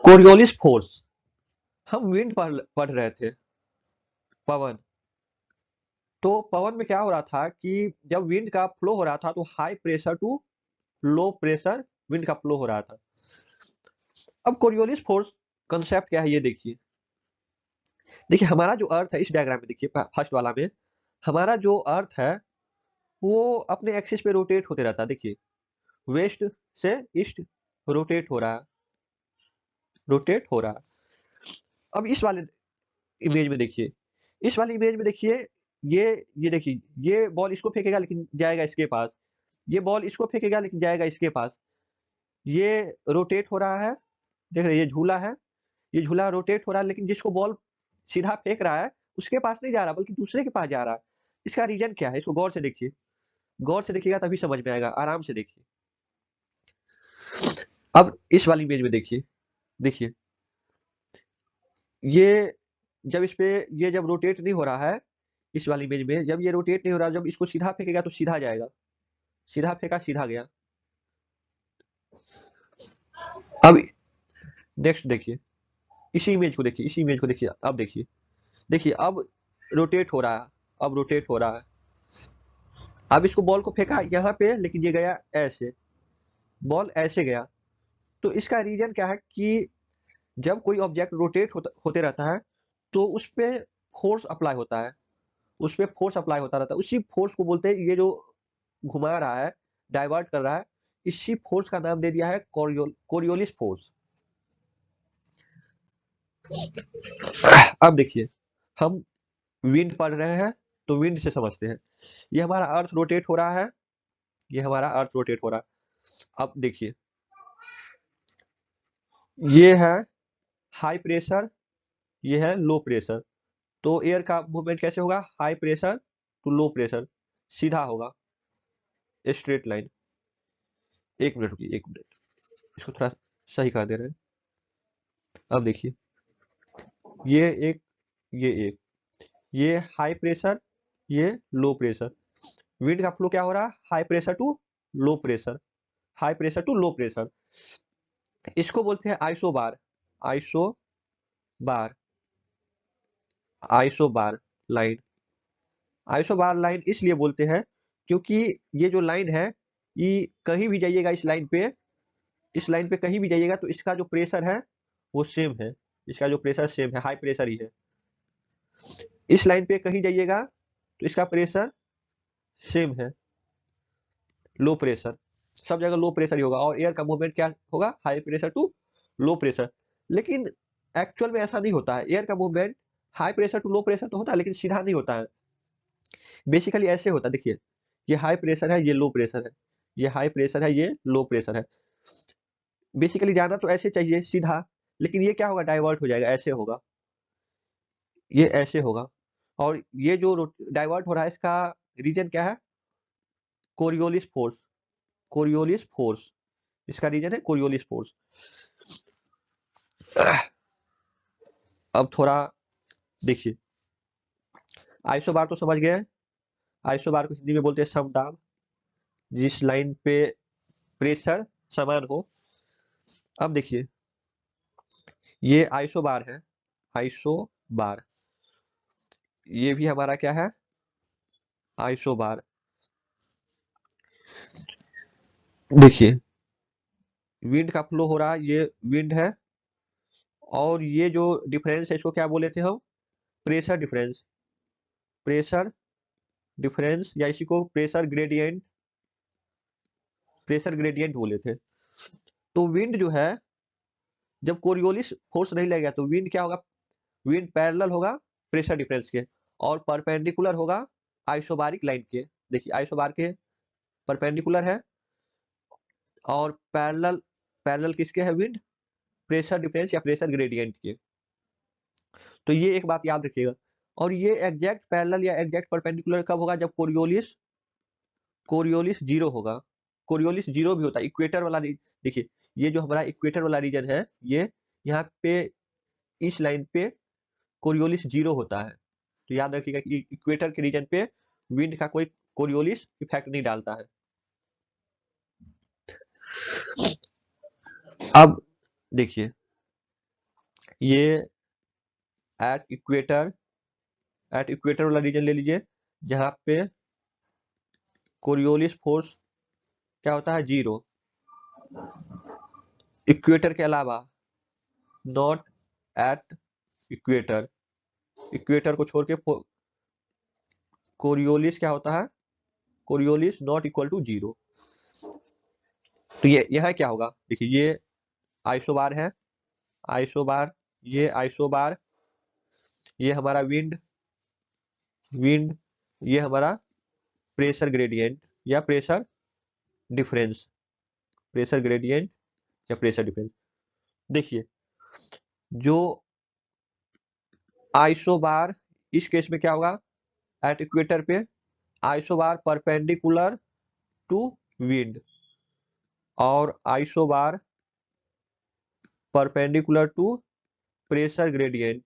Coriolis force. हम wind पढ़ रहे थे, पवन। तो पवन में क्या हो रहा था कि जब विंड का फ्लो हो रहा था तो high pressure to low pressure wind का फ्लो हो रहा था। अब कोरियोलिस फोर्स कंसेप्ट क्या है ये देखिए। देखिए हमारा जो अर्थ है इस डायग्राम में देखिए, फर्स्ट वाला में हमारा जो अर्थ है वो अपने एक्सिस पे रोटेट होते रहता है। देखिए वेस्ट से ईस्ट रोटेट हो रहा है, रोटेट हो रहा है। अब इस वाले इमेज में देखिए, इस वाली इमेज में देखिए, ये देखिए, ये बॉल इसको फेंकेगा लेकिन जाएगा इसके पास, ये बॉल इसको फेंकेगा लेकिन जाएगा इसके पास। ये रोटेट हो रहा है, देख रहे हैं, ये झूला है, ये झूला रोटेट हो रहा है, लेकिन जिसको बॉल सीधा फेंक रहा है उसके पास नहीं जा रहा बल्कि दूसरे के पास जा रहा है। इसका रीजन क्या है, इसको गौर से देखिए, गौर से देखिएगा तभी समझ में आएगा, आराम से देखिए। अब इस वाली इमेज में देखिए, देखिए ये जब इस पे, ये जब रोटेट नहीं हो रहा है, इस वाली इमेज में जब ये रोटेट नहीं हो रहा, जब इसको सीधा फेंकेगा तो सीधा जाएगा, सीधा फेंका सीधा गया। अब नेक्स्ट देखिए, इसी इमेज को देखिए, इसी इमेज को देखिए, अब देखिए, देखिए अब रोटेट हो रहा है, अब रोटेट हो रहा है। अब इसको बॉल को फेंका यहाँ पे लेकिन ये गया ऐसे, बॉल ऐसे गया। तो इसका रीजन क्या है कि जब कोई ऑब्जेक्ट रोटेट होते रहता है तो उस पे फोर्स अप्लाई होता है, उस पे फोर्स अप्लाई होता रहता है। उसी फोर्स को बोलते हैं, ये जो घुमा रहा है, डाइवर्ट कर रहा है, इसी फोर्स का नाम दे दिया है कोरियोलिस फोर्स। अब देखिए, हम विंड पढ़ रहे हैं तो विंड से समझते हैं। ये हमारा अर्थ रोटेट हो रहा है, ये हमारा अर्थ रोटेट हो रहा है। अब देखिए, ये है हाई प्रेशर, ये है लो प्रेशर। तो एयर का मूवमेंट कैसे होगा, high pressure to low pressure, सीधा होगा, स्ट्रेट लाइन। एक मिनट रुकिए, एक मिनट, इसको थोड़ा सही कर दे रहे हैं। अब देखिए, ये एक, ये एक, ये हाई प्रेशर, ये लो प्रेशर। विंड का फ्लो क्या हो रहा है, high pressure to low pressure, high pressure to low pressure. इसको बोलते हैं isobar, isobar, isobar line. Isobar line इसलिए बोलते हैं क्योंकि ये जो लाइन है, ये कहीं भी जाइएगा इस लाइन पे, इस लाइन पे कहीं भी जाइएगा तो इसका जो प्रेशर है वो सेम है, इसका जो प्रेशर सेम है, हाई प्रेशर ही है। इस लाइन पे कहीं जाइएगा तो इसका प्रेशर सेम है, लो प्रेशर, सब जगह लो प्रेशर ही होगा। और एयर का मूवमेंट क्या होगा, high pressure to low pressure. लेकिन एक्चुअल में ऐसा नहीं होता है, एयर का movement high pressure to low pressure तो होता है लेकिन सीधा नहीं होता है। बेसिकली ऐसे होता है, देखिए ये हाई प्रेशर है, ये लो प्रेशर है, ये हाई प्रेशर है, ये लो प्रेशर है। बेसिकली जाना तो ऐसे चाहिए सीधा, लेकिन ये क्या होगा, डाइवर्ट हो जाएगा, ऐसे होगा, ये ऐसे होगा। और ये जो डाइवर्ट हो रहा है इसका रीजन क्या है, कोरियोलिस फोर्स, कोरियोलिस फोर्स, इसका रीजन है कोरियोलिस फोर्स। अब थोड़ा देखिए, आइसोबार तो समझ गए, आइसोबार को हिंदी में बोलते हैं समदाब, जिस लाइन पे प्रेशर समान हो। अब देखिए, ये आइसोबार है, आइसोबार, ये भी हमारा क्या है, आइसोबार। देखिए विंड का फ्लो हो रहा है, ये विंड है, और ये जो डिफरेंस है इसको क्या बोले थे हम, प्रेशर डिफरेंस, प्रेशर डिफरेंस, या इसी को प्रेशर ग्रेडियंट, प्रेशर ग्रेडियंट बोले थे। तो विंड जो है, जब कोरियोलिस फोर्स नहीं लगेगा तो विंड क्या होगा, विंड पैरेलल होगा प्रेशर डिफरेंस के, और परपेंडिकुलर होगा आइसोबारिक लाइन के। देखिए आइसोबार के परपेंडिकुलर है, और पैरेलल, पैरेलल किसके है, विंड प्रेशर डिफरेंस या प्रेशर ग्रेडियंट के। तो ये एक बात याद रखिएगा। और ये एग्जैक्ट पैरेलल या एग्जैक्ट परपेंडिकुलर कब होगा, जब कोरियोलिस, कोरियोलिस जीरो होगा। कोरियोलिस जीरो भी होता है, इक्वेटर वाला देखिए, ये जो हमारा इक्वेटर वाला रीजन है, ये यहाँ पे इस लाइन पे कोरियोलिस जीरो होता है। तो याद रखिएगा कि इक्वेटर के रीजन पे विंड का कोई कोरियोलिस इफेक्ट नहीं डालता है। अब देखिए, ये एट इक्वेटर वाला रीजन ले लीजिए, जहां पे कोरियोलिस फोर्स क्या होता है, 0। इक्वेटर के अलावा नॉट एट इक्वेटर, इक्वेटर को छोड़ के कोरियोलिस क्या होता है, कोरियोलिस नॉट इक्वल टू 0। तो ये यहाँ क्या होगा, देखिए ये आइसोबार है, आइसोबार, ये आइसोबार, ये हमारा विंड, ये हमारा प्रेशर ग्रेडियंट या प्रेशर डिफरेंस, प्रेशर ग्रेडियंट या प्रेशर डिफरेंस। देखिए जो आइसोबार, इस केस में क्या होगा, एट इक्वेटर पे आइसोबार परपेंडिकुलर टू विंड, और isobar perpendicular to pressure gradient.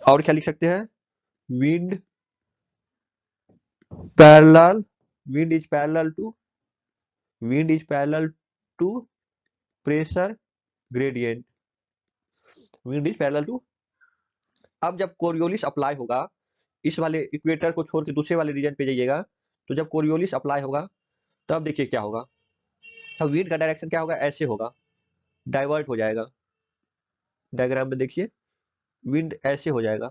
और क्या लिख सकते हैं, wind parallel, wind is parallel to, wind is parallel to pressure gradient, wind is parallel to. अब जब कोरियोलिस अप्लाई होगा, इस वाले इक्वेटर को छोड़ के दूसरे वाले रीजन पे जाइएगा, तो जब कोरियोलिस अप्लाई होगा तब देखिए क्या होगा, तब विंड का डायरेक्शन क्या होगा, ऐसे होगा, डाइवर्ट हो जाएगा। डायग्राम में देखिए विंड ऐसे हो जाएगा।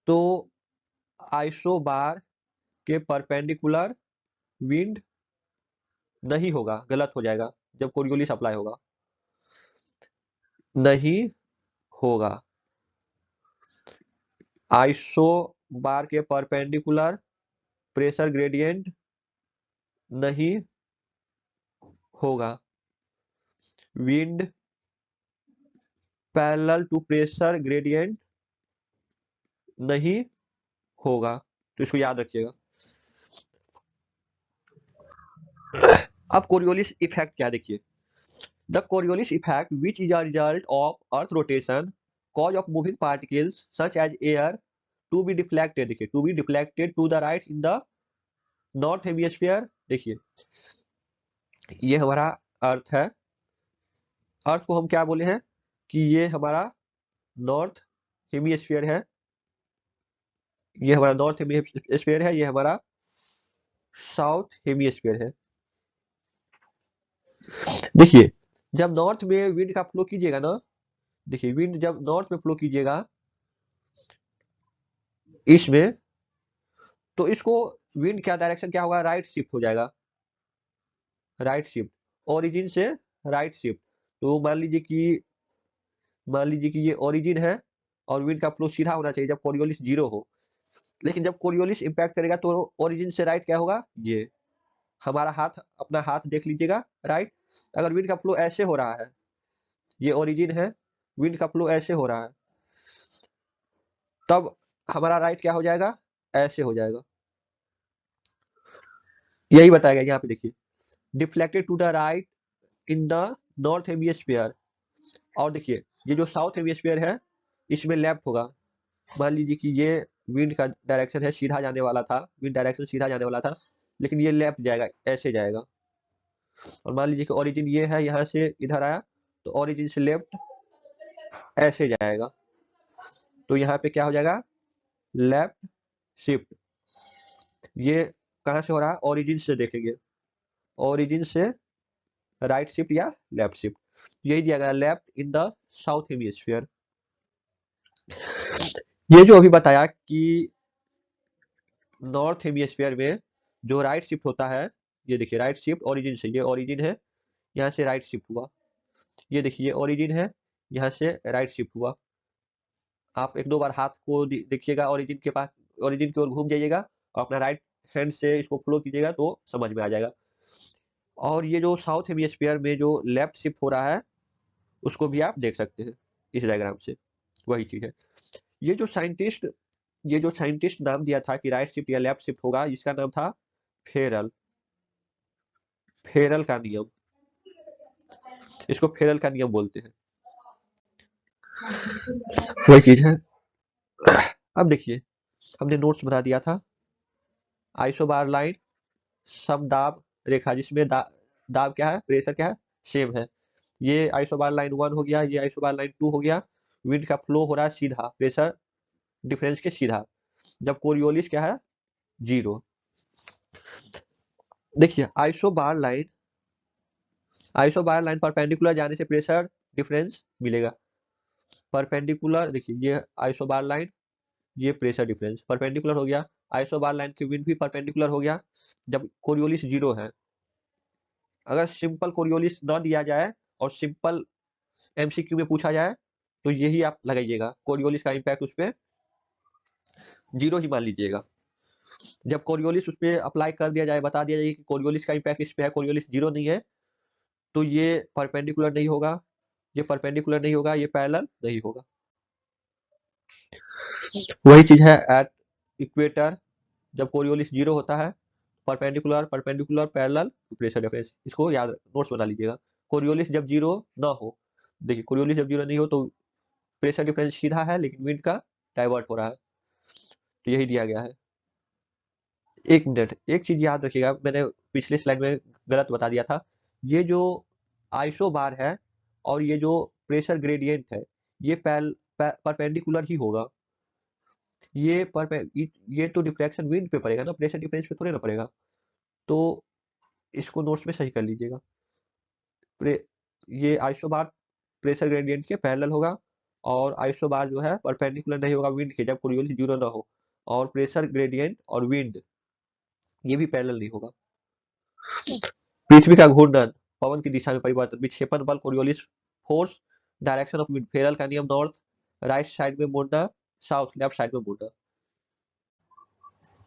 तो आइसोबार के परपेंडिकुलर विंड नहीं होगा, गलत हो जाएगा, जब कोरियोलिस अप्लाई होगा नहीं होगा। आइसोबार के परपेंडिकुलर प्रेशर ग्रेडियंट नहीं होगा, wind parallel to pressure gradient नहीं होगा। तो इसको याद रखिएगा। अब कोरियोलिस इफेक्ट क्या, देखिए the Coriolis effect which is a result of earth rotation cause of moving particles such as air to be deflected, देखिए to be deflected to the right in the north hemisphere. देखिए ये हमारा अर्थ है, अर्थ को हम क्या बोले हैं कि ये हमारा नॉर्थ हेमिस्फीयर है, ये हमारा नॉर्थ हेमिस्फीयर है, ये हमारा साउथ हेमिस्फीयर है। देखिए जब नॉर्थ में विंड का फ्लो कीजिएगा ना, देखिए विंड जब नॉर्थ में फ्लो कीजिएगा इसमें, तो इसको विंड का डायरेक्शन क्या होगा, राइट शिफ्ट हो जाएगा, राइट शिफ्ट, ओरिजिन से राइट शिफ्ट। तो मान लीजिए कि ये ओरिजिन है और विंड का फ्लो सीधा होना चाहिए जब कोरियोलिस 0 हो, लेकिन जब कोरियोलिस इंपैक्ट करेगा तो ओरिजिन से राइट क्या होगा, ये हमारा हाथ, अपना हाथ देख लीजिएगा, राइट। अगर विंड का फ्लो ऐसे हो रहा है, ये ओरिजिन है, विंड का फ्लो ऐसे हो रहा है, तब हमारा राइट क्या हो जाएगा, ऐसे हो जाएगा। यही बताया गया यहाँ पे, देखिए deflected to the right in the north hemisphere. और देखिए ये जो साउथ हेमिस्फीयर है इसमें लेफ्ट होगा। मान लीजिए कि ये विंड का डायरेक्शन है, सीधा जाने वाला था, विंड डायरेक्शन सीधा जाने वाला था, लेकिन ये लेफ्ट जाएगा, ऐसे जाएगा। और मान लीजिए कि ओरिजिन ये है, यहाँ से इधर आया, तो ओरिजिन से लेफ्ट ऐसे जाएगा, तो यहाँ पे क्या हो जाएगा, लेफ्ट शिफ्ट। ये कहाँ से हो रहा है, ओरिजिन से देखेंगे, ओरिजिन से राइट शिफ्ट या लेफ्ट शिफ्ट, यही दिया गया left in the south hemisphere. ये जो अभी बताया कि नॉर्थ हेमिस्फीयर में जो राइट शिफ्ट होता है, ये देखिए राइट शिफ्ट ओरिजिन से, ये ओरिजिन है, यहाँ से राइट शिफ्ट हुआ, ये देखिए ये ओरिजिन है, यहाँ से राइट शिफ्ट हुआ। आप एक दो बार हाथ को देखिएगा ओरिजिन के पास, ओरिजिन की ओर घूम जाइएगा और अपना राइट हैंड से इसको फ्लो कीजिएगा तो समझ में आ जाएगा। और ये जो साउथ हेमिस्फीयर में जो लेफ्ट शिफ्ट हो रहा है उसको भी आप देख सकते हैं इस डायग्राम से, वही चीज है। ये जो साइंटिस्ट नाम दिया था कि राइट शिफ्ट या लेफ्ट शिफ्ट होगा, इसका नाम था फेरल, फेरल का नियम, इसको फेरल का नियम बोलते हैं, वही चीज है। अब देखिए हमने नोट्स बना दिया था, आइसोबार लाइन समदाब रेखा जिसमें दाब क्या है, प्रेशर क्या है, सेम है, ये आइसोबार लाइन 1 हो गया, ये आइसोबार लाइन 2 हो गया। विंड का फ्लो हो रहा है सीधा प्रेशर डिफरेंस के सीधा, जब कोरियोलिस क्या है 0। देखिए आइसोबार लाइन परपेंडिकुलर जाने से प्रेशर डिफरेंस मिलेगा। परपेंडिकुलर देखिए ये आइसोबार लाइन, ये प्रेशर डिफरेंस परपेंडिकुलर हो गया। आइसोबार लाइन की विंड भी परपेंडिकुलर हो गया जब कोरियोलिस 0 है। अगर सिंपल कोरियोलिस ना दिया जाए और सिंपल एमसीक्यू में पूछा जाए तो यही आप लगाइएगा, कोरियोलिस का इम्पैक्ट उस पर 0 ही मान लीजिएगा। जब कोरियोलिस उस पर अप्लाई कर दिया जाए, बता दिया जाए कि कोरियोलिस का इम्पैक्ट इस पे है, कोरियोलिस 0 नहीं है, तो ये परपेंडिकुलर नहीं होगा, ये परपेंडिकुलर नहीं होगा, ये पैरेलल नहीं होगा। वही चीज है एट इक्वेटर, जब कोरियोलिस 0 होता है, perpendicular perpendicular parallel pressure difference, इसको याद नोट्स बना लीजिएगा। कोरियोलिस जब 0 ना हो, देखिए कोरियोलिस जब 0 नहीं हो तो प्रेशर डिफरेंस सीधा है लेकिन विंड का डाइवर्ट हो रहा है, तो यही दिया गया है। एक मिनट, एक चीज याद रखिएगा, मैंने पिछले स्लाइड में गलत बता दिया था। ये जो आइसो बार है और ये जो प्रेशर ग्रेडियंट है, ये परपेंडिकुलर ही होगा। ये तो डिफ्रैक्शन विंड पे पड़ेगा ना, प्रेशर डिफरेंस पे थोड़ी ना पड़ेगा। तो इसको नोट्स में सही कर लीजिएगा। ये आइसोबार प्रेशर ग्रेडियंट के पैरेलल होगा और आइसोबार जो है परपेंडिकुलर नहीं होगा विंड के, जब कोरियोलिस 0 ना हो। और प्रेशर ग्रेडियंट और विंड ये भी पैरेलल नहीं होगा। पृथ्वी का घूर्णन, पवन की दिशा में परिवर्तन, विक्षेपण बल, Coriolis force, direction of wind, Feral का नियम, नॉर्थ राइट साइड में मुड़ना, साउथ लेफ्ट साइड में मुड़ना।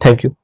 Thank you.